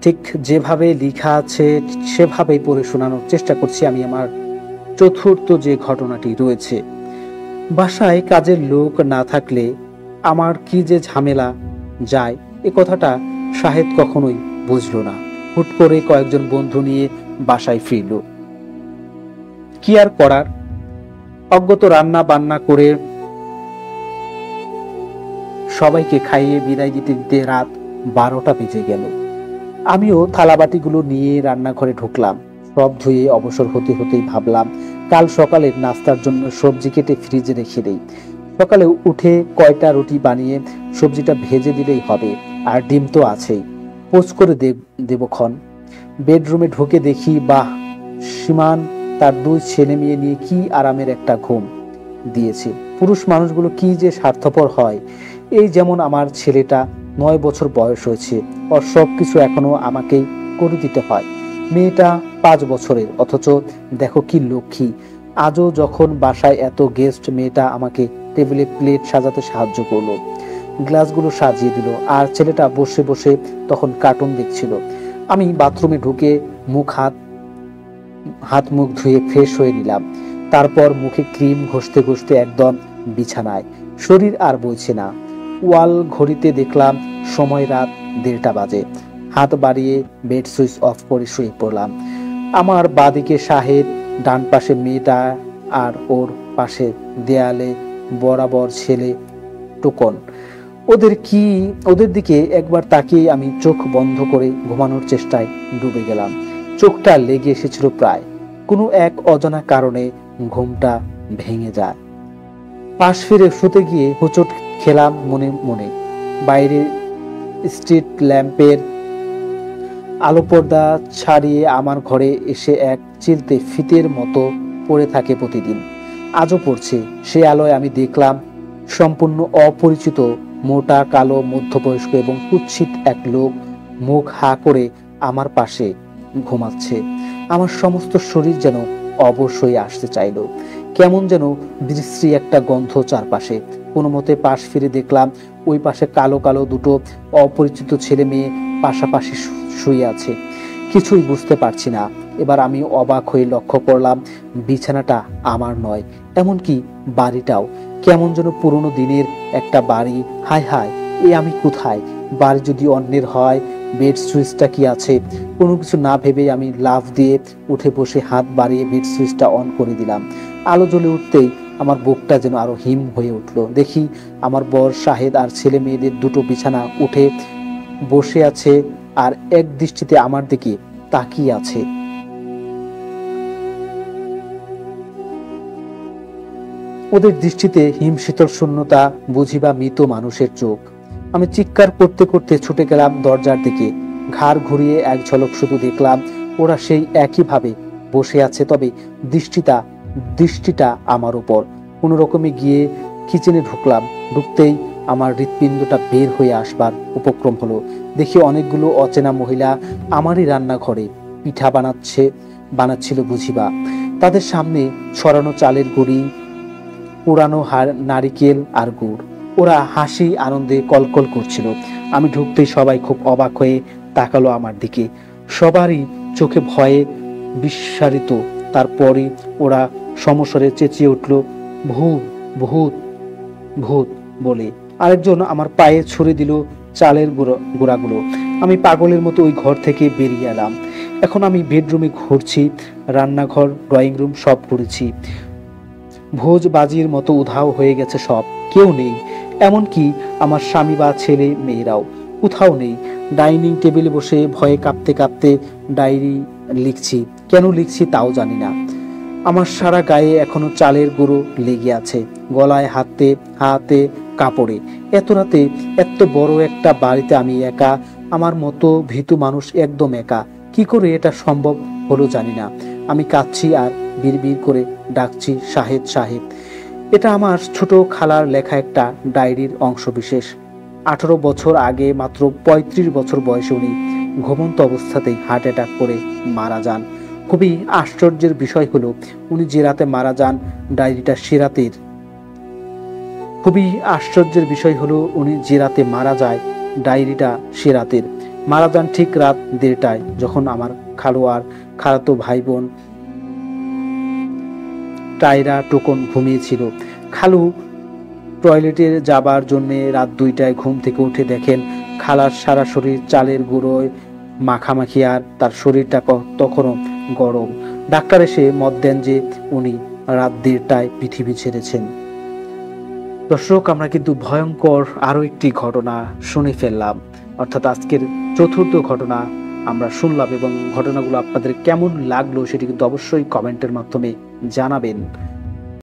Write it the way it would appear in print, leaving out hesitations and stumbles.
ঠিক যেভাবে লেখা আছে সেভাবেই পড়ে শোনানোর চেষ্টা করছি আমি আমার চতুর্থ যে ঘটনাটি রয়েছে। বাসায় কাজের লোক না থাকলে আমার কি যে ঝামেলা যায়, এ কথাটা শাহেদ কখনোই বুঝলো না। হুট করে কয়েকজন বন্ধু নিয়ে বাসায় ফিরল। কি আর করার, অজ্ঞত রান্না বান্না করে সবাইকে খাইয়ে বিদায় দিতে দিতে রাত 12টা বেজে গেল। আমিও থালাবাটিগুলো নিয়ে রান্নাঘরে ঢুকলাম। সব ধুয়ে অবসর হতে হতেই ভাবলাম কাল সকালের নাস্তার জন্য সবজি কেটে ফ্রিজে রেখে দেই। সকালে উঠে কয়টা রুটি বানিয়ে সবজিটা ভেজে দিলেই হবে, আর ডিম তো আছেই, পোস্ট করে দেবক্ষণ। বেডরুমে ঢুকে দেখি, বাহ, সীমান তার 2 ছেলে মেয়ে নিয়ে কি আরামের একটা ঘুম দিয়েছে। পুরুষ মানুষগুলো কি যে স্বার্থপর হয়। এই যেমন আমার ছেলেটা 9 বছর বয়স হয়েছে, ওর সব কিছু এখনো আমাকেই করে দিতে হয়। মেয়েটা 5 বছরের, অথচ দেখো কি লক্ষ্মী। আজও যখন বাসায় এত গেস্ট, মেয়েটা আমাকে টেবিলে প্লেট সাজাতে সাহায্য করলো, গ্লাসগুলো সাজিয়ে দিল, আর ছেলেটা বসে বসে তখন কার্টুন দেখছিল। আমি বাথরুমে ঢুকে হাত মুখ ধুয়ে ফ্রেশ হয়ে নিলাম। তারপর মুখে ক্রিম ঘষতে ঘষতে একদম বিছানায়। শরীর আর বইছে না। ওয়াল ঘড়িতে দেখলাম সময় রাত 1:30 বাজে। হাত বাড়িয়ে বেড সুইচ অফ করে শুয়ে পড়লাম। আমার বাঁদিকে শাহেদ, ডান পাশে মেয়েটা, আর ওর পাশে দেয়ালে বরাবর ছেলে টোকন। ওদের দিকে একবার তাকিয়ে আমি চোখ বন্ধ করে ঘুমানোর চেষ্টায় ডুবে গেলাম। চোখটা লেগে এসেছিল প্রায়। কোনো এক অজানা কারণে ঘুমটা ভেঙে যায়। পাশ ফিরে শুতে গিয়ে হোঁচট খেলাম মনে মনে। বাইরে স্ট্রিট ল্যাম্পের আলো পর্দা ছাড়িয়ে আমার ঘরে এসে এক চিলতে ফিতের মতো পড়ে থাকে প্রতিদিন। আজও পড়ছে। সে আলোয় আমি দেখলাম সম্পূর্ণ অপরিচিত, মোটা, কালো, মধ্যবয়স্ক এবং কুৎসিত এক লোক মুখ হা করে আমার পাশে ঘুমাচ্ছে। আমার সমস্ত শরীর যেন অবশ হয়ে আসতে চাইল। কেমন যেন বিশ্রী একটা গন্ধ চারপাশে। কোনো মতে পাশ ফিরে দেখলাম ওই পাশে কালো কালো দুটো অপরিচিত ছেলে মেয়ে পাশাপাশি শুয়ে আছে। কিছুই বুঝতে পারছি না। এবার আমি অবাক হয়ে লক্ষ্য করলাম বিছানাটা আমার নয়, এমনকি বাড়িটাও কেমন যেন পুরনো দিনের একটা বাড়ি। হায় হায়, এ আমি কোথায়? বাড়ি যদি অন্যের হয়, বেড সুইচটা কি আছে? কোনো কিছু না ভেবে আমি লাফ দিয়ে উঠে বসে হাত বাড়িয়ে বেড সুইচটা অন করে দিলাম। আলো জ্বলে উঠতেই আমার বুকটা যেন আরো হিম হয়ে উঠলো। দেখি আমার বর, শাহেদ আর ছেলে মেয়েদের দুটো বিছানা উঠে বসে আছে, আর এক দৃষ্টিতে আমার দিকে তাকিয়ে আছে। ওদের দৃষ্টিতে হিমশীতল শূন্যতা, বুঝিবা মৃত মানুষের চোখ। আমি চিৎকার করতে করতে ছুটে গেলাম দরজার দিকে। ঘাড় ঘুরিয়ে এক ঝলক শুধু দেখলাম ওরা সেই একইভাবে বসে আছে, তবে দৃষ্টিটা আমার উপর। কোনো রকমে গিয়ে কিচেনে ঢুকলাম। ঢুকতেই আমার হৃৎপিণ্ডটা বের হয়ে আসবার উপক্রম হলো। দেখি অনেকগুলো অচেনা মহিলা আমারই রান্নাঘরে পিঠা বানাচ্ছিল বুঝিবা। তাদের সামনে ছড়ানো চালের গুঁড়ি, পুরানো নারিকেল আর গুড়। ওরা হাসি আনন্দে কলকল করছিল। আমি ঢুকতেই সবাই খুব অবাক হয়ে তাকালো আমার দিকে। সবারই চোখে ভয়ে বিস্মারিত। তারপরে ওরা সমস্বরে চেঁচিয়ে উঠল, ভূত, ভূত, ভূত বলে। আরেকজন আমার পায়ে ছুঁড়ে দিল চালের গুঁড়াগুলো। আমি পাগলের মতো ওই ঘর থেকে বেরিয়ে এলাম। এখন আমি বেডরুমে ঘুরছি, রান্নাঘর, ড্রয়িং রুম সব ঘুরেছি। ভোজ বাজির মতো উধাও হয়ে গেছে সব। কেউ নেই, এমনকি আমার স্বামী বা ছেলে মেয়েরাও কোথাও নেই। ডাইনিং টেবিলে বসে ভয়ে কাঁপতে কাঁপতে ডায়েরি লিখছি। কেন লিখছি তাও জানি না। আমার সারা গায়ে এখনো চালের গুঁড়ো লেগে আছে, গলায়, হাতে কাপড়ে। এত রাতে এত বড় একটা বাড়িতে আমি একা, আমার মতো ভীতু মানুষ একদম একা। কি করে এটা সম্ভব হলো জানি না। আমি কাঁদছি আর বিড়বিড় করে ডাকছি, শাহেদ, শাহেদ। এটা আমার ছোট খালার লেখা একটা ডায়েরির অংশ বিশেষ। 18 বছর আগে, মাত্র 35 বছর বয়সে উনি ঘুমন্ত অবস্থাতেই হার্ট অ্যাটাক করে মারা যান। খুবই আশ্চর্যের বিষয় হলো উনি যে রাতে মারা যান ডায়েরিটা সে রাতের। খুবই আশ্চর্যের বিষয় হলো উনি যে রাতে মারা যায় ডায়েরিটা সে রাতের। মারা যান ঠিক রাত 1:30টায়, যখন আমার খালু আর খালাতো ভাই বোন টায়রা টোকন ঘুমিয়েছিল। খালু টয়লেটে যাবার জন্য রাত 2টায় ঘুম থেকে উঠে দেখেন খালার সারা শরীর চালের গুঁড়োয় মাখামাখি, আর তার শরীরটা তখনও গরম। ডাক্তার এসে মত দেন যে উনি রাত 1:30টায় পৃথিবী ছেড়েছেন। দর্শক, আমরা কিন্তু ভয়ঙ্কর আরো একটি ঘটনা শুনে ফেললাম, অর্থাৎ আজকের চতুর্থ ঘটনা আমরা শুনলাম, এবং ঘটনাগুলো আপনাদের কেমন লাগলো সেটি কিন্তু অবশ্যই কমেন্টের মাধ্যমে জানাবেন।